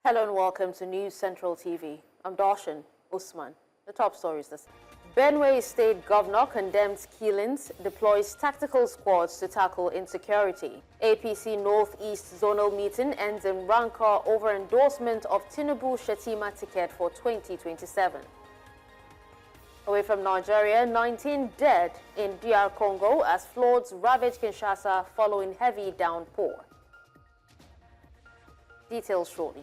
Hello and welcome to News Central TV. I'm Darshan Usman. The top stories this. Benue State Governor condemns killings, deploys tactical squads to tackle insecurity. APC Northeast Zonal meeting ends in rancor over endorsement of Tinubu-Shettima ticket for 2027. Away from Nigeria, 19 dead in DR Congo as floods ravage Kinshasa following heavy downpour. Details shortly.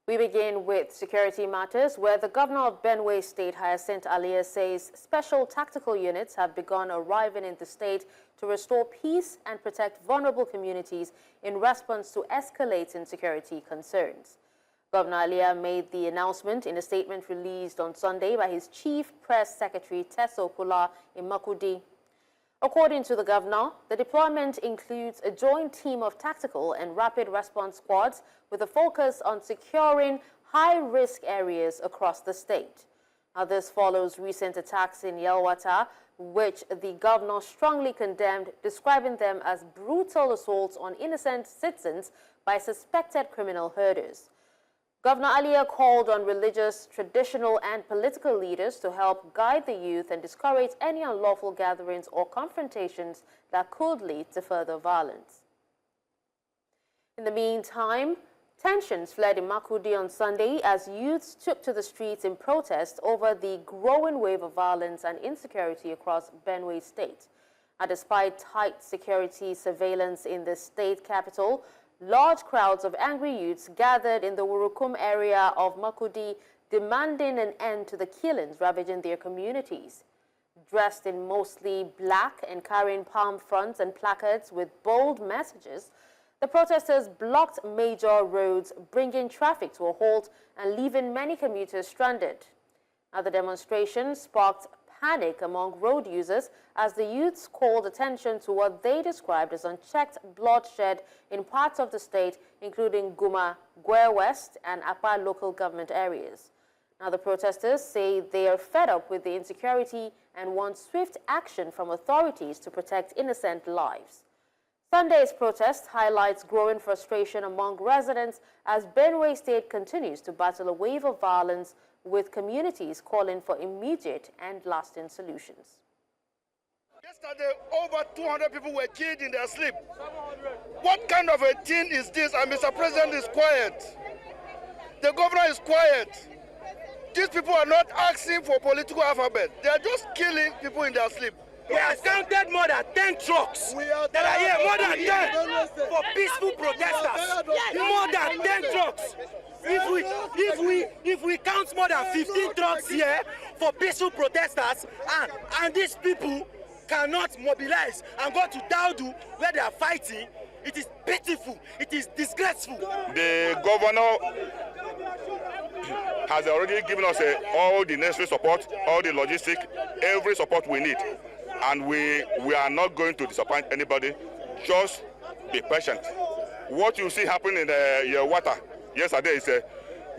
We begin with security matters, where the governor of Benue State, Hyacinth Alia, says special tactical units have begun arriving in the state to restore peace and protect vulnerable communities in response to escalating security concerns. Governor Alia made the announcement in a statement released on Sunday by his chief press secretary, Teso Kula, in Makurdi. According to the governor, the deployment includes a joint team of tactical and rapid response squads with a focus on securing high-risk areas across the state. Now, this follows recent attacks in Yelewata, which the governor strongly condemned, describing them as brutal assaults on innocent citizens by suspected criminal herders. Governor Alia called on religious, traditional, and political leaders to help guide the youth and discourage any unlawful gatherings or confrontations that could lead to further violence. In the meantime, tensions fled in Makurdi on Sunday as youths took to the streets in protest over the growing wave of violence and insecurity across Benue State. Despite tight security surveillance in the state capital, large crowds of angry youths gathered in the Wurukum area of Makurdi, demanding an end to the killings ravaging their communities. Dressed in mostly black and carrying palm fronds and placards with bold messages, the protesters blocked major roads, bringing traffic to a halt and leaving many commuters stranded. Now, the demonstration sparked panic among road users as the youths called attention to what they described as unchecked bloodshed in parts of the state, including Guma, Gwer West, and Apa local government areas. Now, the protesters say they are fed up with the insecurity and want swift action from authorities to protect innocent lives. Sunday's protest highlights growing frustration among residents as Benue State continues to battle a wave of violence, with communities calling for immediate and lasting solutions. Yesterday, over 200 people were killed in their sleep. What kind of a thing is this? And Mr. President is quiet. The governor is quiet. These people are not asking for political alphabet. They are just killing people in their sleep. We have counted more than 10 trucks that are here, more than 10 for peaceful protesters. More than 10 trucks. If we count more than 15 trucks here for peaceful protesters, and these people cannot mobilize and go to Daudu where they are fighting, it is pitiful, it is disgraceful. The governor has already given us all the necessary support, all the logistic, every support we need. And we are not going to disappoint anybody. Just be patient. What you see happening in Yelewata yesterday is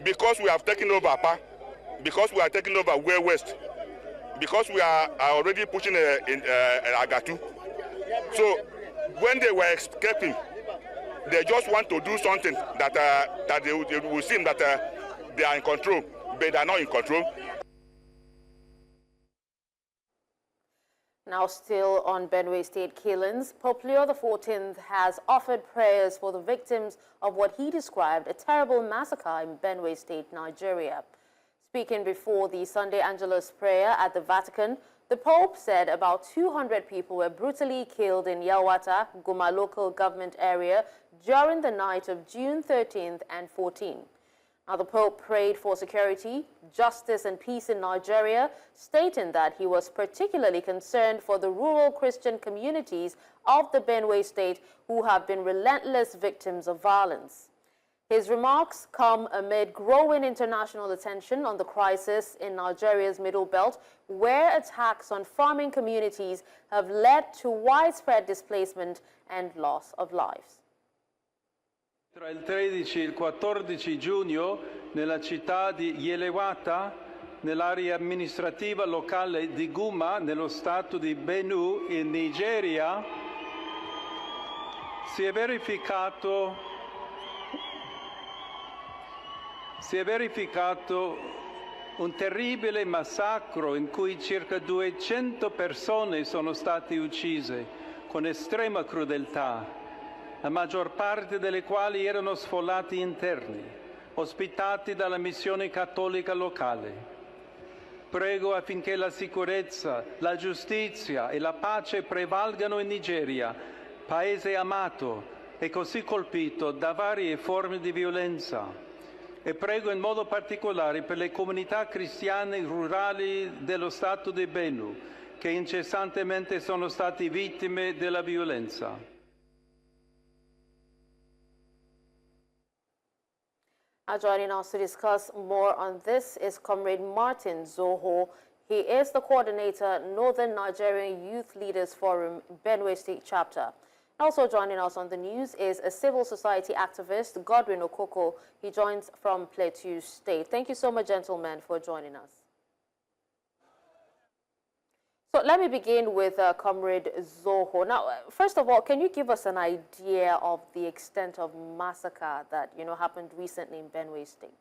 because we have taken over Apa, because we are taking over Gwer West, because we are already pushing in Agatu. So when they were escaping, they just want to do something that they will seem that they are in control, but they are not in control. Now, still on Benue State killings, Pope Leo XIV has offered prayers for the victims of what he described a terrible massacre in Benue State, Nigeria. Speaking before the Sunday Angelus prayer at the Vatican, the Pope said about 200 people were brutally killed in Yelewata, Guma local government area during the night of June 13th and 14th. Now, the Pope prayed for security, justice, and peace in Nigeria, stating that he was particularly concerned for the rural Christian communities of the Benue State who have been relentless victims of violence. His remarks come amid growing international attention on the crisis in Nigeria's Middle Belt, where attacks on farming communities have led to widespread displacement and loss of lives. Tra il 13 e il 14 giugno nella città di Yelewata, nell'area amministrativa locale di Guma, nello stato di Benue in Nigeria, Si è verificato un terribile massacro in cui circa 200 persone sono state uccise con estrema crudeltà, la maggior parte delle quali erano sfollati interni, ospitati dalla missione cattolica locale. Prego affinché la sicurezza, la giustizia e la pace prevalgano in Nigeria, paese amato e così colpito da varie forme di violenza. E prego in modo particolare per le comunità cristiane rurali dello Stato di Benue, che incessantemente sono stati vittime della violenza. Joining us to discuss more on this is Comrade Martin Zoho. He is the coordinator, Northern Nigerian Youth Leaders Forum, Benue State Chapter. Also joining us on the news is a civil society activist, Godwin Okoko. He joins from Plateau State. Thank you so much, gentlemen, for joining us. So let me begin with Comrade Zoho. Now, first of all, can you give us an idea of the extent of massacre that, happened recently in Benue State?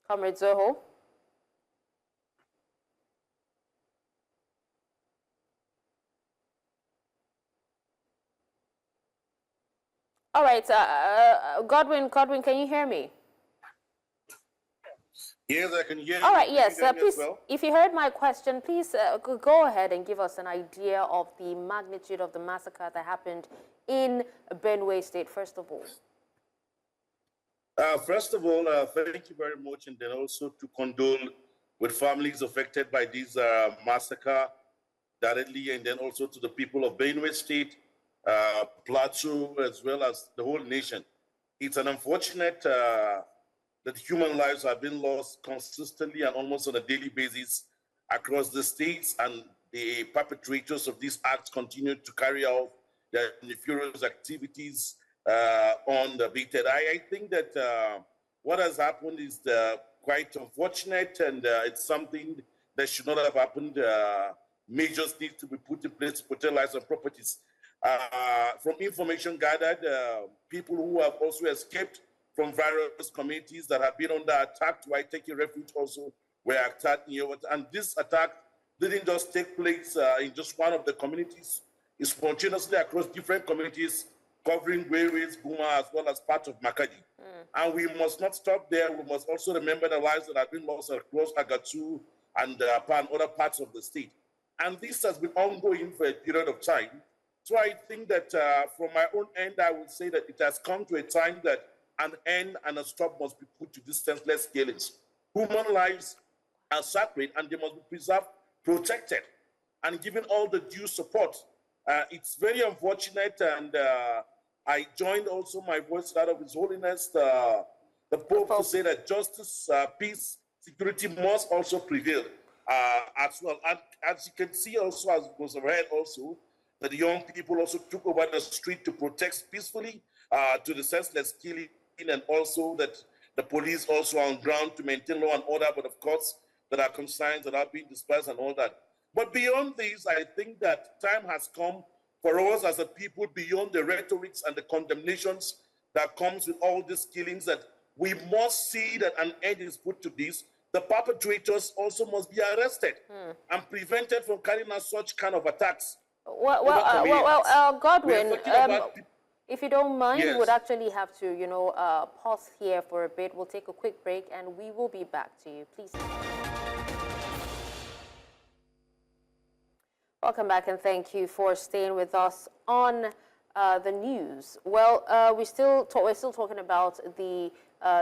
Comrade Zoho? All right, Godwin, can you hear me? Yes, I can hear you. All right, yes, please, well? if you heard my question, please go ahead and give us an idea of the magnitude of the massacre that happened in Benue State, first of all. First of all, thank you very much, and then also to condole with families affected by this massacre directly, and then also to the people of Benue State, Plateau, as well as the whole nation. It's an unfortunate that human lives have been lost consistently and almost on a daily basis across the states, and the perpetrators of these acts continue to carry out their nefarious activities on the beaten. I think that what has happened is quite unfortunate, and it's something that should not have happened. Measures need to be put in place to protect lives and properties. From information gathered, people who have also escaped from various communities that have been under attack while taking refuge also were attacked in Yelewata. And this attack didn't just take place in just one of the communities. It's spontaneously across different communities, covering Gweris, Guma, as well as part of Makurdi. And we must not stop there. We must also remember the lives that have been lost across Agatu and other parts of the state. And this has been ongoing for a period of time. So I think that from my own end, I would say that it has come to a time that an end and a stop must be put to these senseless killings. Human lives are sacred and they must be preserved, protected, and given all the due support. It's very unfortunate, and I joined also my voice that of His Holiness, the Pope, to say that justice, peace, security must also prevail as well. And as you can see also, as was read also, that the young people also took over the street to protest peacefully to the senseless killing, and also that the police also on ground to maintain law and order, but of course there are concerns that are being dispersed and all that. But beyond this, I think that time has come for us as a people, beyond the rhetorics and the condemnations that comes with all these killings, that we must see that an end is put to this. The perpetrators also must be arrested and prevented from carrying out such kind of attacks. Godwin, if you don't mind, we would actually have to, pause here for a bit. We'll take a quick break and we will be back to you. Please. Welcome back, and thank you for staying with us on the news. Well, we're still talking about the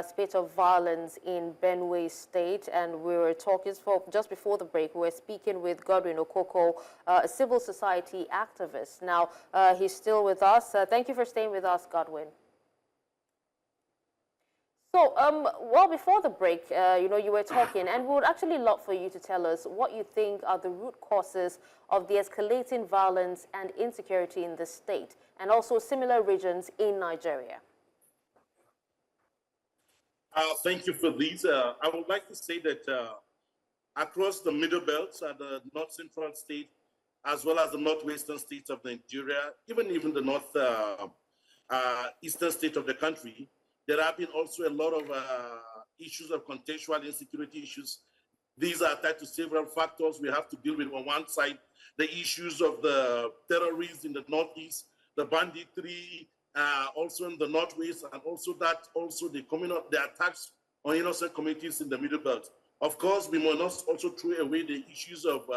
spate of violence in Benue State, and we were talking just before the break. We were speaking with Godwin Okoko, a civil society activist. Now he's still with us. Thank you for staying with us, Godwin. So, well, before the break, you were talking, and we would actually love for you to tell us what you think are the root causes of the escalating violence and insecurity in the state, and also similar regions in Nigeria. Thank you for these. I would like to say that across the middle belts and the north central state, as well as the northwestern states of Nigeria, even the north eastern state of the country. There have been also a lot of issues of contextual insecurity issues. These are tied to several factors. We have to deal with, on one side, the issues of the terrorists in the northeast, the banditry also in the northwest, and also the attacks on innocent communities in the middle belt. Of course, we must not also throw away the issues of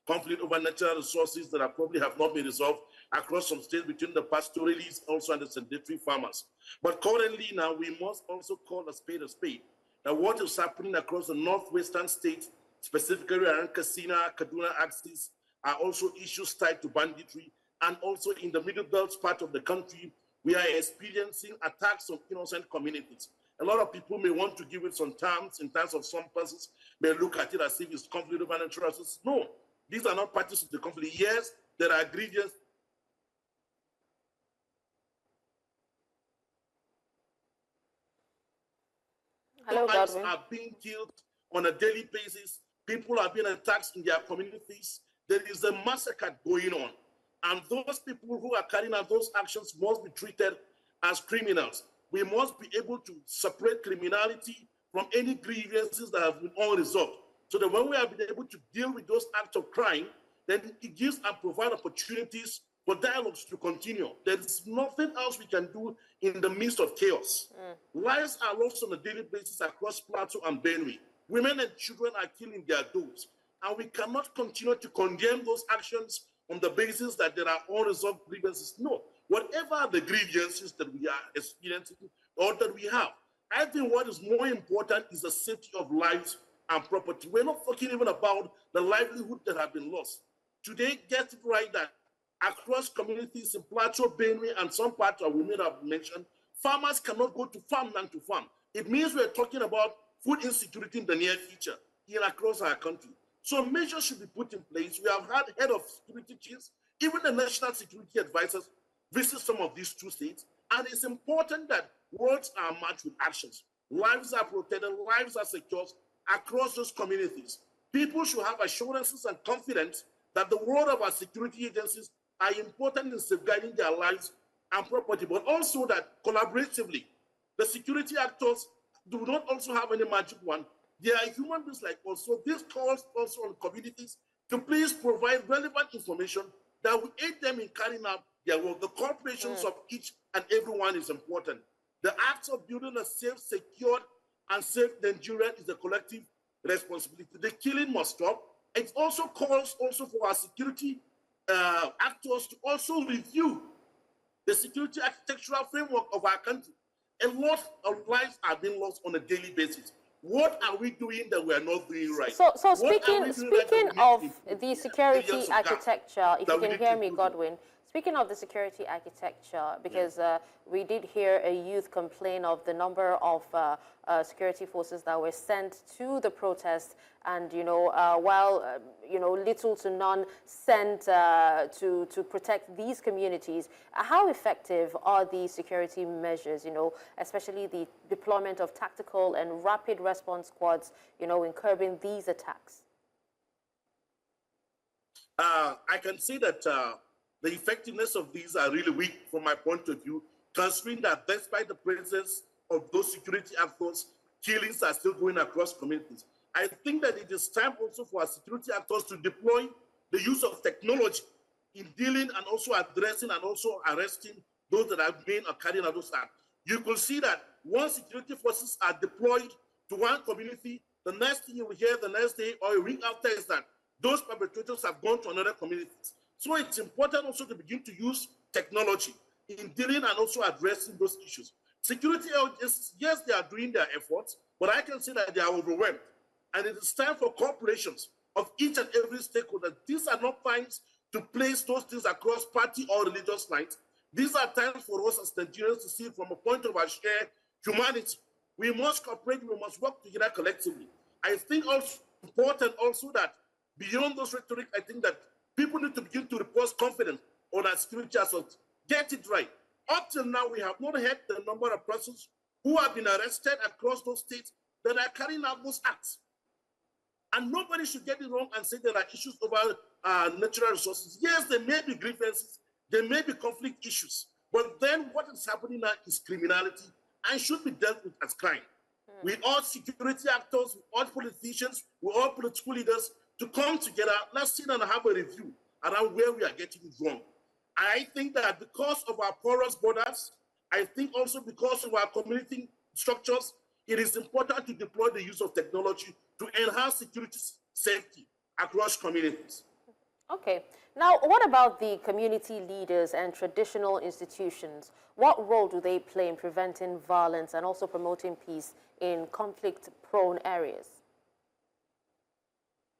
conflict over natural resources that probably have not been resolved across some states between the pastoralists also and the sedentary farmers. But currently now, we must also call a spade. Now, what is happening across the northwestern states, specifically around Kaduna axis, are also issues tied to banditry. And also in the middle belt part of the country, we are experiencing attacks on innocent communities. A lot of people may want to give it some terms, in terms of some persons may look at it as if it's conflict over natural resources. No, these are not parties to the conflict. Yes, there are grievances. Hello, Lives Godwin. are being killed on a daily basis. People are being attacked in their communities. There is a massacre going on. And those people who are carrying out those actions must be treated as criminals. We must be able to separate criminality from any grievances that have been unresolved. So that when we have been able to deal with those acts of crime, then it gives and provides opportunities for dialogues to continue. There is nothing else we can do in the midst of chaos. Lives are lost on a daily basis across Plateau and Benue. Women and children are killing their dogs. And we cannot continue to condemn those actions on the basis that there are unresolved grievances. No, whatever are the grievances that we are experiencing or that we have, I think what is more important is the safety of lives and property. We're not talking even about the livelihood that have been lost. Today, get it right that across communities in Plateau, Benue, and some parts of women have mentioned, farmers cannot go to farmland to farm. It means we're talking about food insecurity in the near future here across our country. So measures should be put in place. We have had head of security chiefs, even the national security advisors visit some of these two states. And it's important that words are matched with actions. Lives are protected, lives are secured across those communities. People should have assurances and confidence that the role of our security agencies are important in safeguarding their lives and property, but also that collaboratively, the security actors do not also have any magic wand. They are human beings like us. So this calls also on communities to please provide relevant information that will aid them in carrying out their work. The corporations of each and everyone is important. The acts of building a safe, secured, and safe Nigeria is a collective responsibility. The killing must stop. It also calls also for our security actors to also review the security architectural framework of our country. A lot of lives are being lost on a daily basis. What are we doing that we are not doing right? So speaking of the security architecture, if you can hear me, Godwin, speaking of the security architecture, because we did hear a youth complain of the number of security forces that were sent to the protest, and while little to none sent to protect these communities. How effective are these security measures? Especially the deployment of tactical and rapid response squads, in curbing these attacks. I can say that the effectiveness of these are really weak from my point of view, considering that despite the presence of those security actors, killings are still going across communities. I think that it is time also for our security actors to deploy the use of technology in dealing and also addressing and also arresting those that have been or carrying out those acts. You could see that once security forces are deployed to one community, the next thing you will hear the next day or a week after is that those perpetrators have gone to another community. So it's important also to begin to use technology in dealing and also addressing those issues. Security agencies, yes, they are doing their efforts, but I can say that they are overwhelmed. And it is time for corporations of each and every stakeholder. These are not times to place those things across party or religious lines. These are times for us as Nigerians to see it from a point of our shared humanity. We must cooperate, we must work together collectively. I think also important also that beyond those rhetoric, I think that people need to begin to repose confidence on our security assaults. Get it right. Up till now, we have not had the number of persons who have been arrested across those states that are carrying out those acts. And nobody should get it wrong and say there are issues over natural resources. Yes, there may be grievances, there may be conflict issues, but then what is happening now is criminality and should be dealt with as crime. We urge security actors, we urge politicians, we urge political leaders to come together. Let's sit and have a review around where we are getting it wrong. I think that because of our porous borders, I think also because of our community structures, it is important to deploy the use of technology to enhance security safety across communities. Okay. Now, what about the community leaders and traditional institutions? What role do they play in preventing violence and also promoting peace in conflict-prone areas?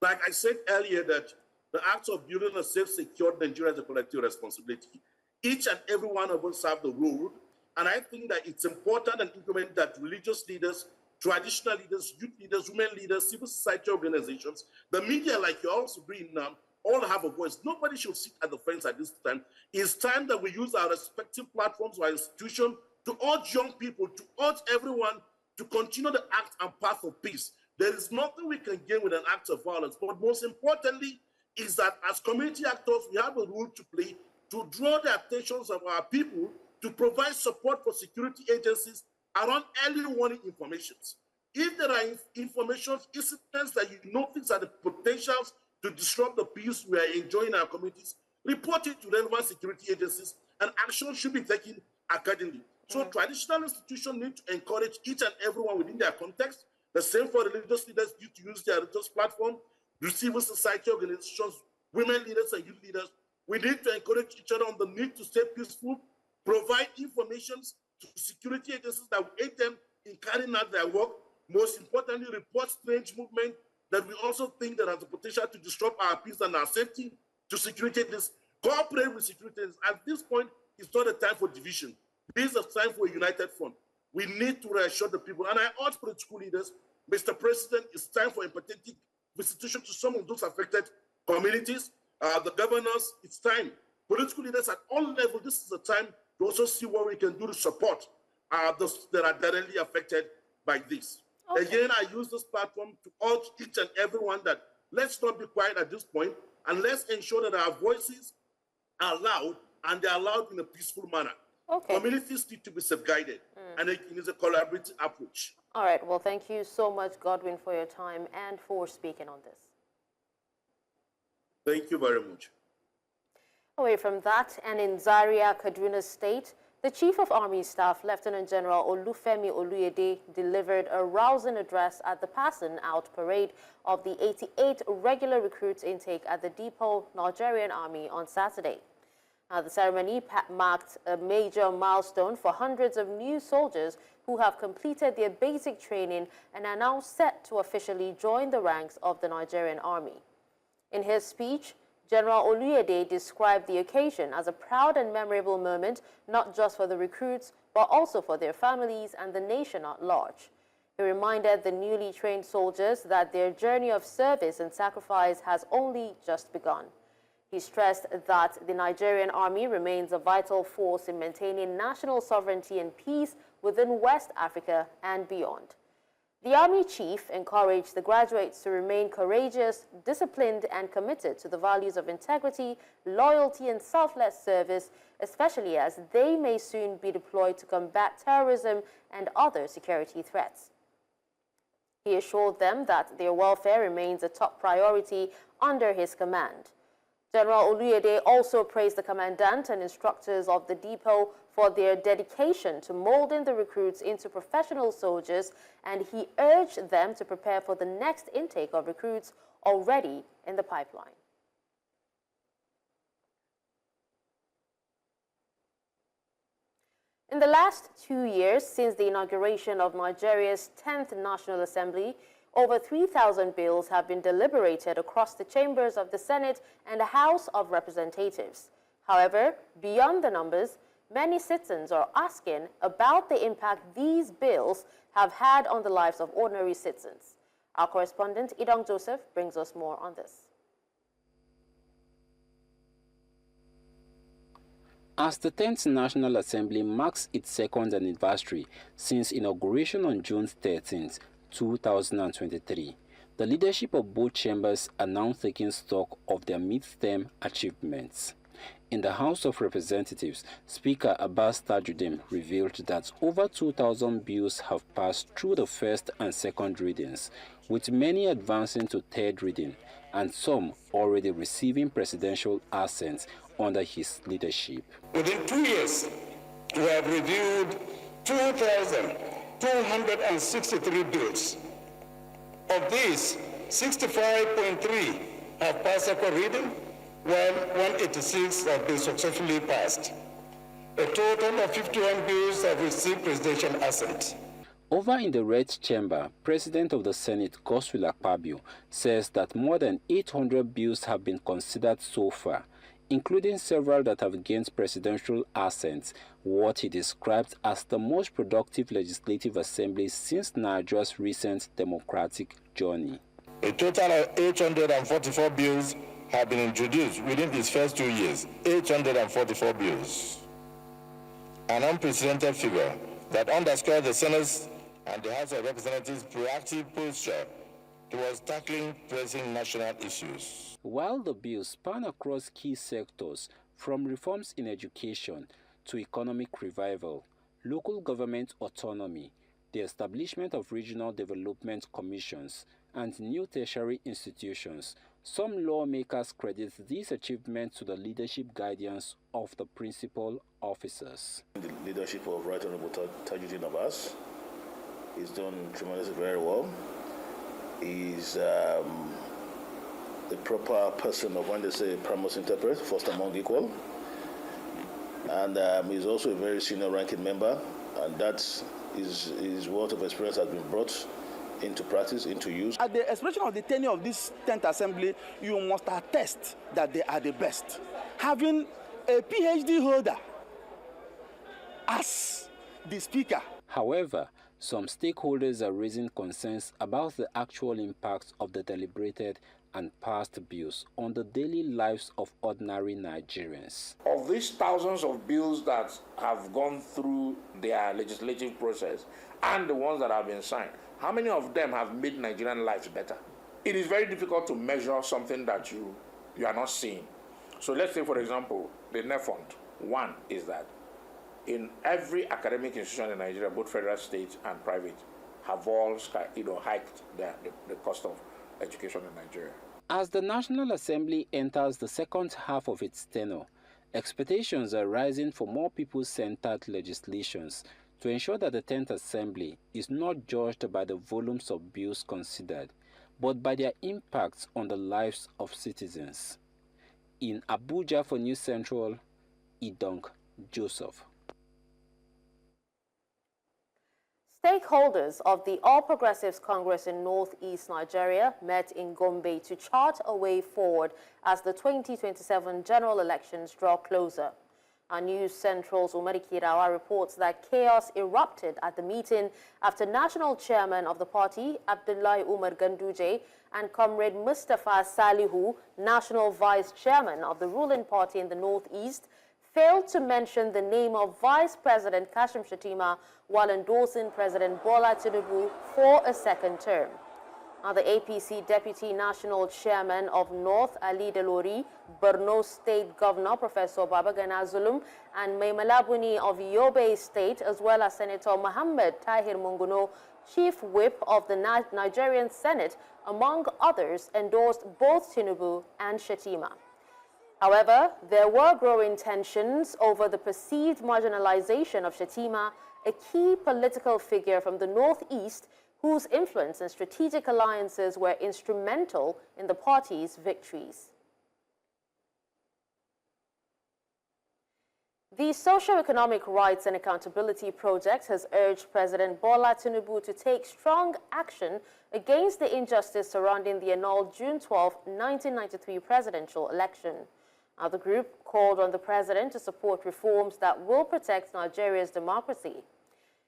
Like I said earlier, that the act of building a safe, secure Nigeria is a collective responsibility. Each and every one of us have the role, and I think that it's important and implement that religious leaders, traditional leaders, youth leaders, women leaders, civil society organizations, the media, like you're also doing now, all have a voice. Nobody should sit at the fence at this time. It's time that we use our respective platforms or institutions to urge young people, to urge everyone to continue the act and path of peace. There is nothing we can gain with an act of violence, but most importantly is that as community actors, we have a role to play to draw the attentions of our people to provide support for security agencies around early warning informations. If there are information incidents that you know things are the potentials to disrupt the peace we are enjoying in our communities, report it to relevant security agencies, and action should be taken accordingly. So traditional institutions need to encourage each and everyone within their context. The same for religious leaders need to use their religious platform, the civil society organizations, women leaders and youth leaders. We need to encourage each other on the need to stay peaceful, provide information to security agencies that will aid them in carrying out their work. Most importantly, report strange movement that we also think that has the potential to disrupt our peace and our safety to security agencies. Cooperate with security agencies. At this point, it's not a time for division. This is a time for a united front. We need to reassure the people. And I urge political leaders, Mr. President, it's time for empathetic visitation to some of those affected communities. The governors, it's time. Political leaders at all levels, this is a time to also see what we can do to support those that are directly affected by this. Okay. Again, I use this platform to urge each and everyone that let's not be quiet at this point, and let's ensure that our voices are loud, and they're loud in a peaceful manner. Okay. Communities need to be safeguarded, and it is a collaborative approach. All right. Well, thank you so much, Godwin, for your time and for speaking on this. Thank you very much. Away from that, and in Zaria, Kaduna State, the Chief of Army Staff, Lieutenant General Olufemi Oluyede, delivered a rousing address at the passing out parade of the 88 regular recruits intake at the depot Nigerian Army on Saturday. The ceremony marked a major milestone for hundreds of new soldiers who have completed their basic training and are now set to officially join the ranks of the Nigerian Army. In his speech, General Oluyede described the occasion as a proud and memorable moment, not just for the recruits, but also for their families and the nation at large. He reminded the newly trained soldiers that their journey of service and sacrifice has only just begun. He stressed that the Nigerian Army remains a vital force in maintaining national sovereignty and peace within West Africa and beyond. The Army Chief encouraged the graduates to remain courageous, disciplined, and committed to the values of integrity, loyalty, and selfless service, especially as they may soon be deployed to combat terrorism and other security threats. He assured them that their welfare remains a top priority under his command. General Oluyede also praised the commandant and instructors of the depot for their dedication to molding the recruits into professional soldiers, and he urged them to prepare for the next intake of recruits already in the pipeline. In the last 2 years since the inauguration of Nigeria's 10th National Assembly, over 3,000 bills have been deliberated across the chambers of the Senate and the House of Representatives. However, beyond the numbers, many citizens are asking about the impact these bills have had on the lives of ordinary citizens. Our correspondent, Idong Joseph, brings us more on this. As the 10th National Assembly marks its second anniversary since inauguration on June 13, 2023, The leadership of both chambers are now taking stock of their mid-term achievements. In the House of Representatives, Speaker Abbas Tajuddin revealed that over 2,000 bills have passed through the first and second readings, with many advancing to third reading, and some already receiving presidential assents under his leadership. Within 2 years, we have reviewed 2,263 bills. Of these, 65.3 have passed second reading, while 186 have been successfully passed. A total of 51 bills have received presidential assent. Over in the Red Chamber, President of the Senate, Godswill Akpabio, says that more than 800 bills have been considered so far, including several that have gained presidential assents, what he described as the most productive legislative assembly since Nigeria's recent democratic journey. A total of 844 bills have been introduced within these first 2 years. 844 bills. An unprecedented figure that underscores the Senate's and the House of Representatives' proactive posture towards tackling pressing national issues. While the bills span across key sectors, from reforms in education to economic revival, local government autonomy, the establishment of regional development commissions, and new tertiary institutions, some lawmakers credit these achievements to the leadership guidance of the principal officers. The leadership of Right Honorable Tajuddin Abbas is done tremendously very well. He's the proper person of, when they say, primus inter pares, first among equal. And he's also a very senior ranking member, and that's his wealth of experience has been brought into practice, into use. At the expression of the tenure of this 10th Assembly, you must attest that they are the best. Having a PhD holder as the Speaker. However, some stakeholders are raising concerns about the actual impact of the deliberated and passed bills on the daily lives of ordinary Nigerians. Of these thousands of bills that have gone through their legislative process and the ones that have been signed, how many of them have made Nigerian lives better? It is very difficult to measure something that you are not seeing. So let's say, for example, the NEF fund. One is that in every academic institution in Nigeria, both federal, state, and private, have all hiked the cost of education in Nigeria. As the National Assembly enters the second half of its tenure, expectations are rising for more people-centered legislations to ensure that the 10th Assembly is not judged by the volumes of bills considered, but by their impacts on the lives of citizens. In Abuja for News Central, Idong Joseph. Stakeholders of the All Progressives Congress in Northeast Nigeria met in Gombe to chart a way forward as the 2027 general elections draw closer. Our News Central's Umari Kirawa reports that chaos erupted at the meeting after National Chairman of the party, Abdullahi Umar Ganduje, and Comrade Mustafa Salihu, National Vice Chairman of the ruling party in the Northeast, failed to mention the name of Vice President Kashim Shettima while endorsing President Bola Tinubu for a second term. Now, the APC Deputy National Chairman of North, Ali Delori, Benue State Governor Professor Babagana Zulum, and Maimalabuni of Yobe State, as well as Senator Mohammed Tahir Munguno, Chief Whip of the Nigerian Senate, among others, endorsed both Tinubu and Shettima. However, there were growing tensions over the perceived marginalization of Shettima, a key political figure from the Northeast whose influence and strategic alliances were instrumental in the party's victories. The Socio-Economic Rights and Accountability Project has urged President Bola Tinubu to take strong action against the injustice surrounding the annulled June 12, 1993 presidential election. Now, the group called on the president to support reforms that will protect Nigeria's democracy.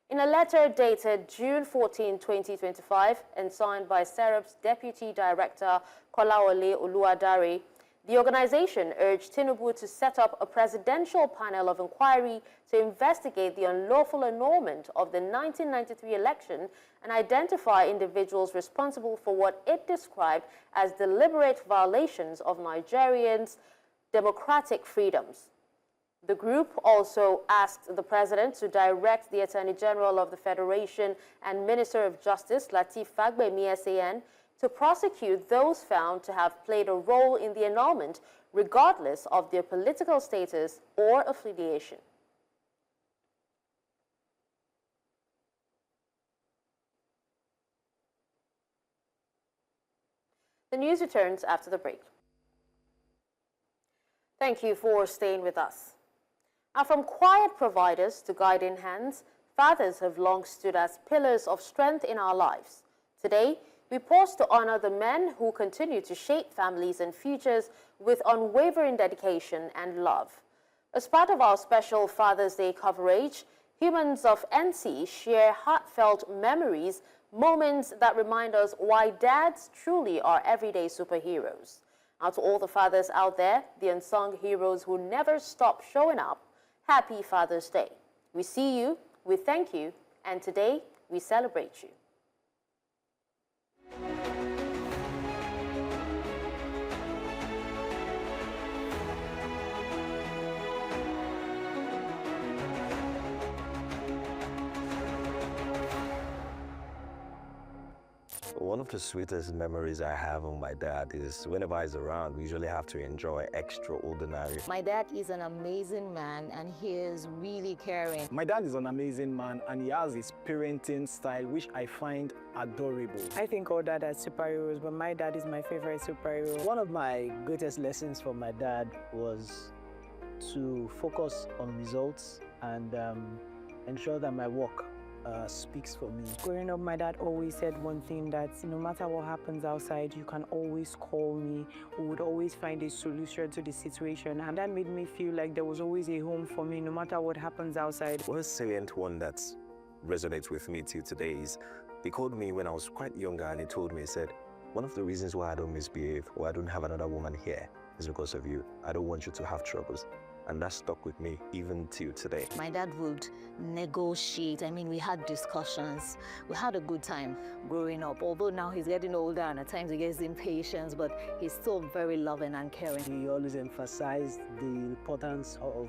In a letter dated June 14, 2025, and signed by SERAP's Deputy Director Kolawole Oluwadare, The organization urged Tinubu to set up a presidential panel of inquiry to investigate the unlawful annulment of the 1993 election and identify individuals responsible for what it described as deliberate violations of Nigerians' democratic freedoms. The group also asked the president to direct the Attorney General of the Federation and Minister of Justice, Lateef Fagbemi SAN, to prosecute those found to have played a role in the annulment, regardless of their political status or affiliation. The news returns after the break. Thank you for staying with us. Now, from quiet providers to guiding hands, fathers have long stood as pillars of strength in our lives. Today, we pause to honor the men who continue to shape families and futures with unwavering dedication and love. As part of our special Father's Day coverage, humans of NC share heartfelt memories, moments that remind us why dads truly are everyday superheroes. Now, to all the fathers out there, the unsung heroes who never stop showing up, happy Father's Day. We see you, we thank you, and today we celebrate you. One of the sweetest memories I have of my dad is whenever he's around, we usually have to enjoy extraordinary. My dad is an amazing man and he is really caring. My dad is an amazing man and he has his parenting style, which I find adorable. I think all dads are superheroes, but my dad is my favorite superhero. One of my greatest lessons from my dad was to focus on results and ensure that my work speaks for me. Growing up, my dad always said one thing, that no matter what happens outside, you can always call me. We would always find a solution to the situation, and that made me feel like there was always a home for me, no matter what happens outside. One salient one that resonates with me till today is he called me when I was quite younger and he told me, he said, one of the reasons why I don't misbehave or I don't have another woman here is because of you. I don't want you to have troubles. And that stuck with me even till today. My dad would negotiate. I mean, we had discussions. We had a good time growing up. Although now he's getting older and at times he gets impatient, but he's still very loving and caring. He always emphasized the importance of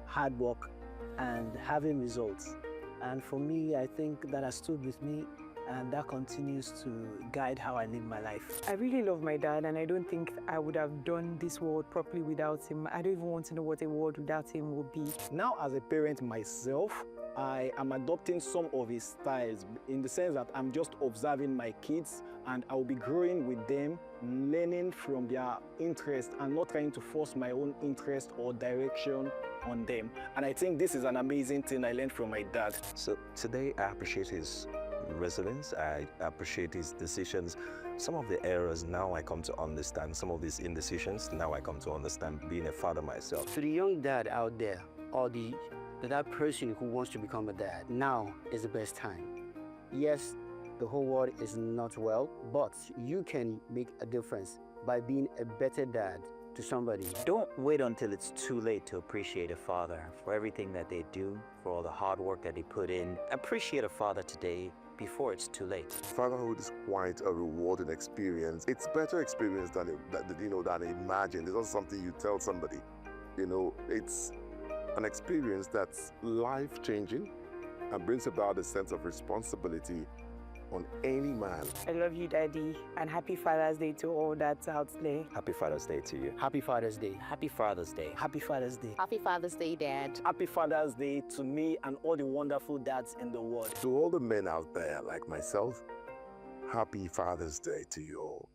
hard work and having results. And for me, I think that has stood with me, and that continues to guide how I live my life. I really love my dad, and I don't think I would have done this world properly without him. I don't even want to know what a world without him would be. Now, as a parent myself, I am adopting some of his styles in the sense that I'm just observing my kids and I will be growing with them, learning from their interest and not trying to force my own interest or direction on them. And I think this is an amazing thing I learned from my dad. So today I appreciate his resilience, I appreciate his decisions. Some of the errors now I come to understand, some of these indecisions now I come to understand, being a father myself. To the young dad out there, or that person who wants to become a dad, now is the best time. Yes, the whole world is not well, but you can make a difference by being a better dad to somebody. Don't wait until it's too late to appreciate a father for everything that they do, for all the hard work that they put in. Appreciate a father today before it's too late. Fatherhood is quite a rewarding experience. It's better experience than imagined. It's not something you tell somebody. It's an experience that's life-changing and brings about a sense of responsibility on any man. I love you, Daddy, and happy Father's Day to all dads out there. Happy Father's Day to you. Happy Father's Day. Happy Father's Day. Happy Father's Day. Happy Father's Day, Dad. Happy Father's Day to me and all the wonderful dads in the world. To all the men out there like myself, happy Father's Day to you all.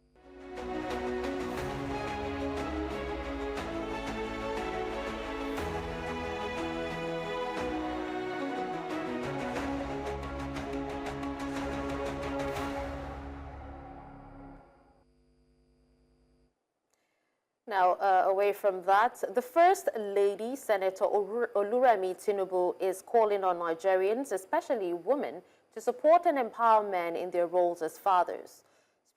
Now, away from that, the First Lady, Senator Oluremi Tinubu, is calling on Nigerians, especially women, to support and empower men in their roles as fathers.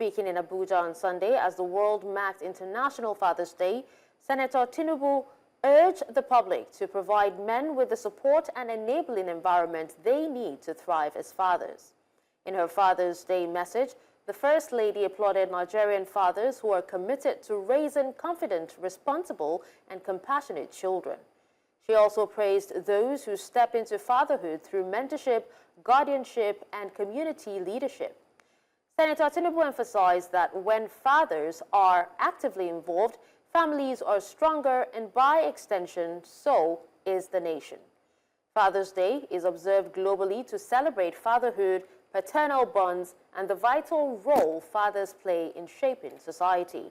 Speaking in Abuja on Sunday as the world marked International Father's Day, Senator Tinubu urged the public to provide men with the support and enabling environment they need to thrive as fathers. In her Father's Day message, the First Lady applauded Nigerian fathers who are committed to raising confident, responsible, and compassionate children. She also praised those who step into fatherhood through mentorship, guardianship, and community leadership. Senator Tinubu emphasized that when fathers are actively involved, families are stronger, and by extension, so is the nation. Father's Day is observed globally to celebrate fatherhood, paternal bonds, and the vital role fathers play in shaping society.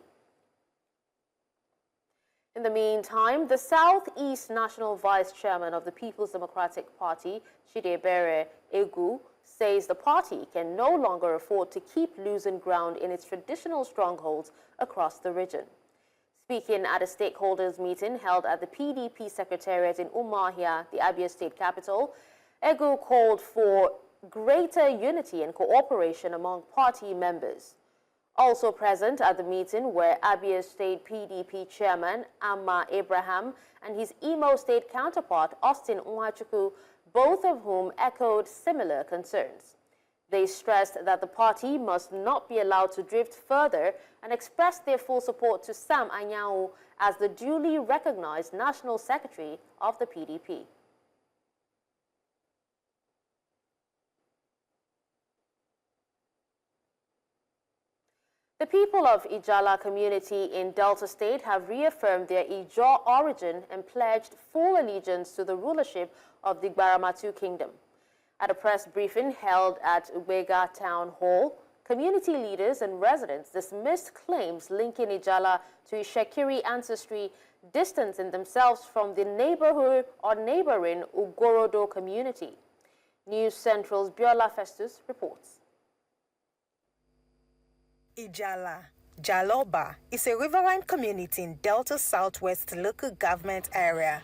In the meantime, the Southeast National Vice Chairman of the People's Democratic Party, Chidebere Egu, says the party can no longer afford to keep losing ground in its traditional strongholds across the region. Speaking at a stakeholders meeting held at the PDP Secretariat in Umuahia, the Abia State capital, Egu called for greater unity and cooperation among party members. Also present at the meeting were Abia State PDP Chairman Amma Abraham and his Imo State counterpart Austin Nwachukwu, both of whom echoed similar concerns. They stressed that the party must not be allowed to drift further and expressed their full support to Sam Anyanwu as the duly recognized National Secretary of the PDP. The people of Ijala community in Delta State have reaffirmed their Ijaw origin and pledged full allegiance to the rulership of the Gbaramatu Kingdom. At a press briefing held at Ubega Town Hall, community leaders and residents dismissed claims linking Ijala to Shekiri ancestry, distancing themselves from the neighborhood or neighboring Ugorodo community. News Central's Biola Festus reports. Ijala, Jaloba, is a riverine community in Delta Southwest local government area.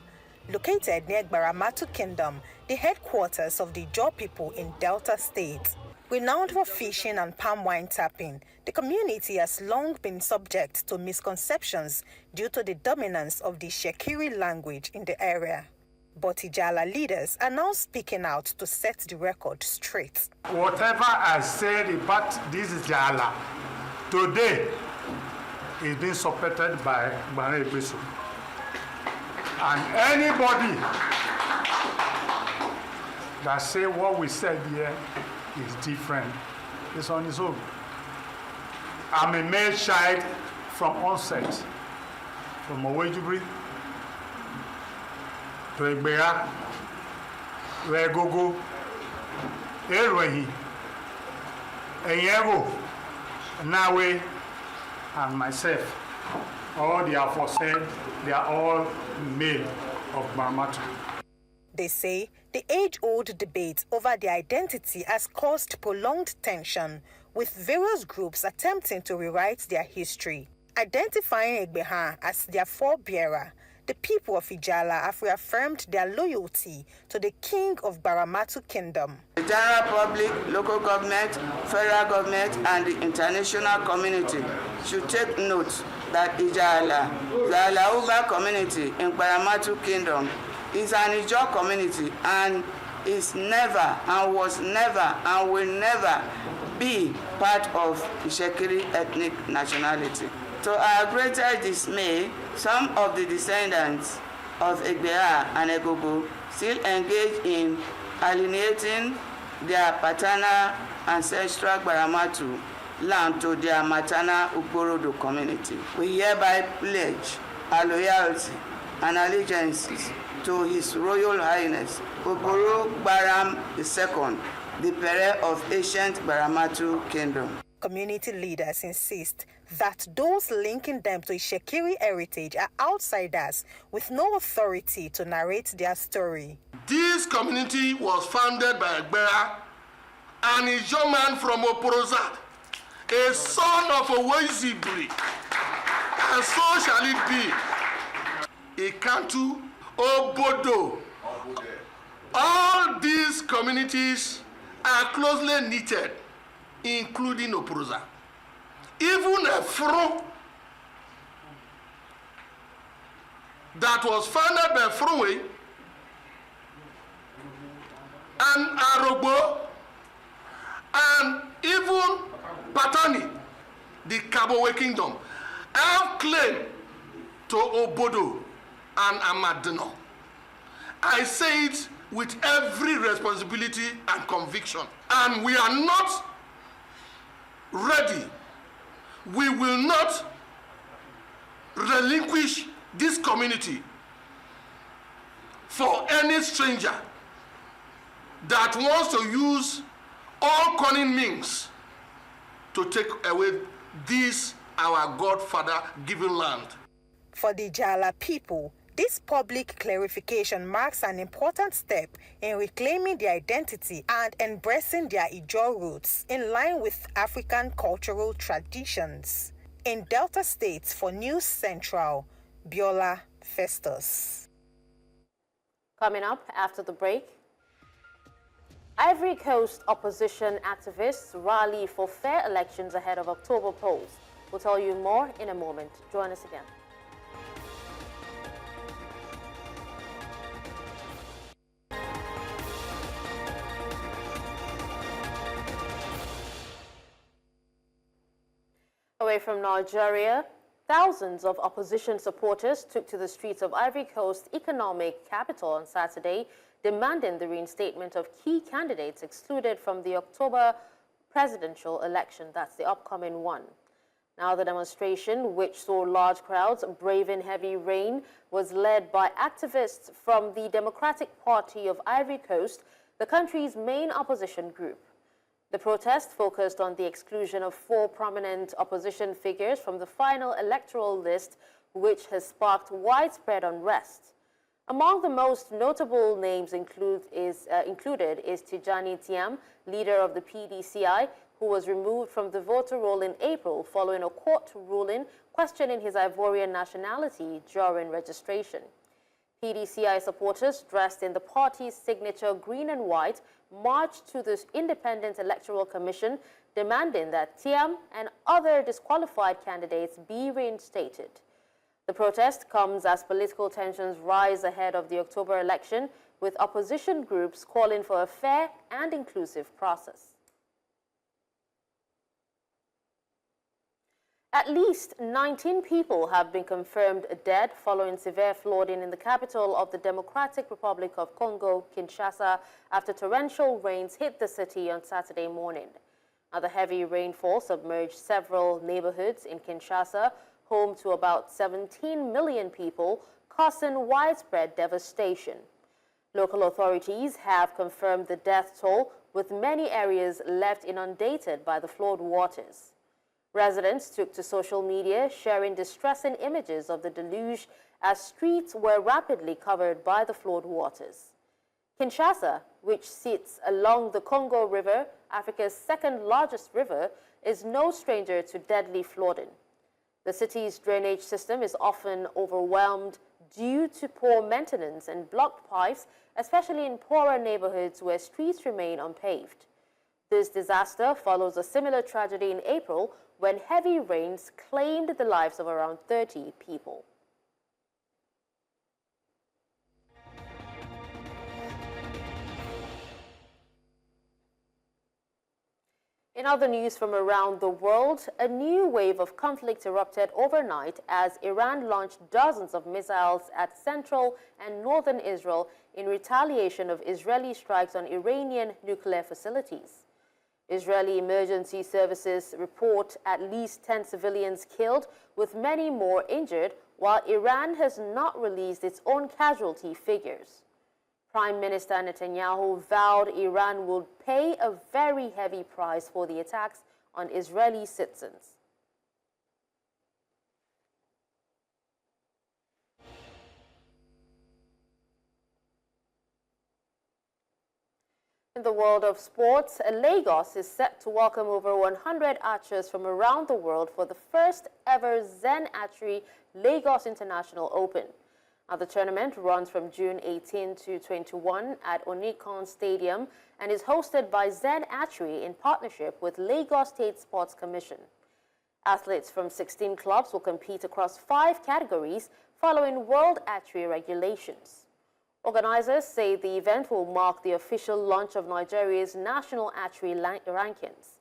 Located near Gbaramatu Kingdom, the headquarters of the Ijaw people in Delta State. Renowned for fishing and palm wine tapping, the community has long been subject to misconceptions due to the dominance of the Shekiri language in the area. But Ijala leaders are now speaking out to set the record straight. Whatever I said about this Ijala today is being supported by Gbare Egbesu. And anybody that say what we said here is different is on his own. I'm a male child from onset, from Owejubri to Egbera, to Egogo, Erwehi, Enyego, Nawe, and myself. All the aforesaid, they are all male of Gbaramatu. They say the age-old debate over their identity has caused prolonged tension, with various groups attempting to rewrite their history. Identifying Egbeha as their forebearer, the people of Ijala have reaffirmed their loyalty to the king of Gbaramatu Kingdom. The general public, local government, federal government, and the international community should take note that Ijala, the Alauba community in Gbaramatu Kingdom, is an Ijaw community and is never and was never and will never be part of the Shekiri ethnic nationality. To our greater dismay, some of the descendants of Egbeha and Egogo still engage in alienating their paternal ancestral Gbaramatu land to their maternal Ugorodo community. We hereby pledge our loyalty and allegiances to His Royal Highness Ogoro Gbaram II, the Pere of ancient Gbaramatu Kingdom. Community leaders insist that those linking them to Shekiri heritage are outsiders with no authority to narrate their story. This community was founded by Egbera, an Ijaw man from Oporozat, a son of Owezibri, and so shall it be. Ikantu, Obodo. All these communities are closely knitted, including Oporozat. Even a Fro that was founded by Frowe and Arogbo and even Patani, the Kabowe Kingdom, have claim to Obodo and Amadino. I say it with every responsibility and conviction. And we are not ready. We will not relinquish this community for any stranger that wants to use all cunning means to take away this, our Godfather given land. For the Jala people, this public clarification marks an important step in reclaiming their identity and embracing their Ijaw roots in line with African cultural traditions. In Delta State for News Central, Biola Festus. Coming up after the break, Ivory Coast opposition activists rally for fair elections ahead of October polls. We'll tell you more in a moment. Join us again. Away from Nigeria, thousands of opposition supporters took to the streets of Ivory Coast economic capital on Saturday, demanding the reinstatement of key candidates excluded from the October presidential election. That's the upcoming one. Now, the demonstration, which saw large crowds braving heavy rain, was led by activists from the Democratic Party of Ivory Coast, the country's main opposition group. The protest focused on the exclusion of 4 prominent opposition figures from the final electoral list, which has sparked widespread unrest. Among the most notable names included is Tijani Thiam, leader of the PDCI, who was removed from the voter roll in April following a court ruling questioning his Ivorian nationality during registration. PDCI supporters, dressed in the party's signature green and white, marched to the Independent Electoral Commission, demanding that Thiam and other disqualified candidates be reinstated. The protest comes as political tensions rise ahead of the October election, with opposition groups calling for a fair and inclusive process. At least 19 people have been confirmed dead following severe flooding in the capital of the Democratic Republic of Congo, Kinshasa, after torrential rains hit the city on Saturday morning. Now, the heavy rainfall submerged several neighborhoods in Kinshasa, home to about 17 million people, causing widespread devastation. Local authorities have confirmed the death toll, with many areas left inundated by the flood waters. Residents took to social media, sharing distressing images of the deluge as streets were rapidly covered by the flood waters. Kinshasa, which sits along the Congo River, Africa's second largest river, is no stranger to deadly flooding. The city's drainage system is often overwhelmed due to poor maintenance and blocked pipes, especially in poorer neighborhoods where streets remain unpaved. This disaster follows a similar tragedy in April when heavy rains claimed the lives of around 30 people. In other news from around the world, a new wave of conflict erupted overnight as Iran launched dozens of missiles at central and northern Israel in retaliation of Israeli strikes on Iranian nuclear facilities. Israeli emergency services report at least 10 civilians killed, with many more injured, while Iran has not released its own casualty figures. Prime Minister Netanyahu vowed Iran would pay a very heavy price for the attacks on Israeli citizens. In the world of sports, Lagos is set to welcome over 100 archers from around the world for the first ever Zen Archery Lagos International Open. Now, the tournament runs from June 18 to 21 at Onikon Stadium and is hosted by Zen Archery in partnership with Lagos State Sports Commission. Athletes from 16 clubs will compete across 5 categories following world archery regulations. Organizers say the event will mark the official launch of Nigeria's national archery rankings.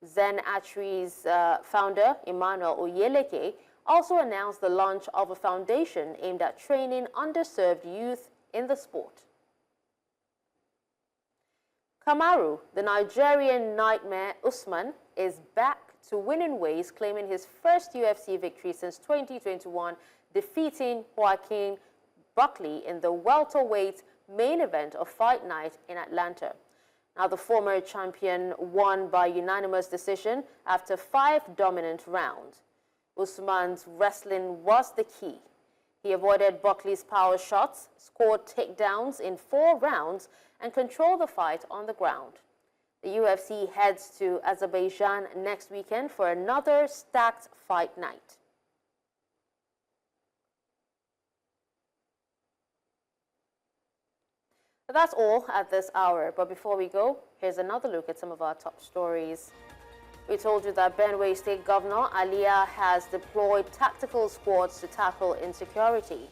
Zen Archery's founder, Emmanuel Oyeleke, also announced the launch of a foundation aimed at training underserved youth in the sport. Kamaru, the Nigerian nightmare Usman, is back to winning ways, claiming his first UFC victory since 2021, defeating Joaquin Buckley in the welterweight main event of Fight Night in Atlanta. Now, the former champion won by unanimous decision after 5 dominant rounds. Usman's wrestling was the key. He avoided Buckley's power shots, scored takedowns in 4 rounds, and controlled the fight on the ground. The UFC heads to Azerbaijan next weekend for another stacked fight night. That's all at this hour, but before we go, here's another look at some of our top stories. We told you that Benue State Governor Alia has deployed tactical squads to tackle insecurity.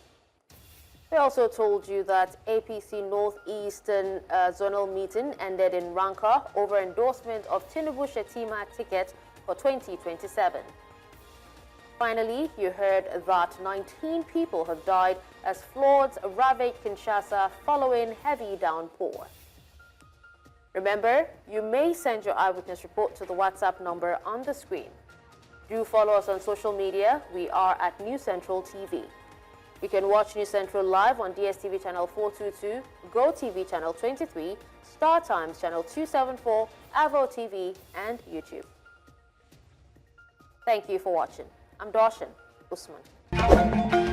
We also told you that APC Northeastern zonal meeting ended in rancor over endorsement of Tinubu-Shettima ticket for 2027. Finally, you heard that 19 people have died as floods ravaged Kinshasa following heavy downpour. Remember, you may send your eyewitness report to the WhatsApp number on the screen. Do follow us on social media. We are at News Central TV. You can watch News Central live on DSTV channel 422, GoTV channel 23, Star Times channel 274, Avo TV, and YouTube. Thank you for watching. I'm Darshan Usman.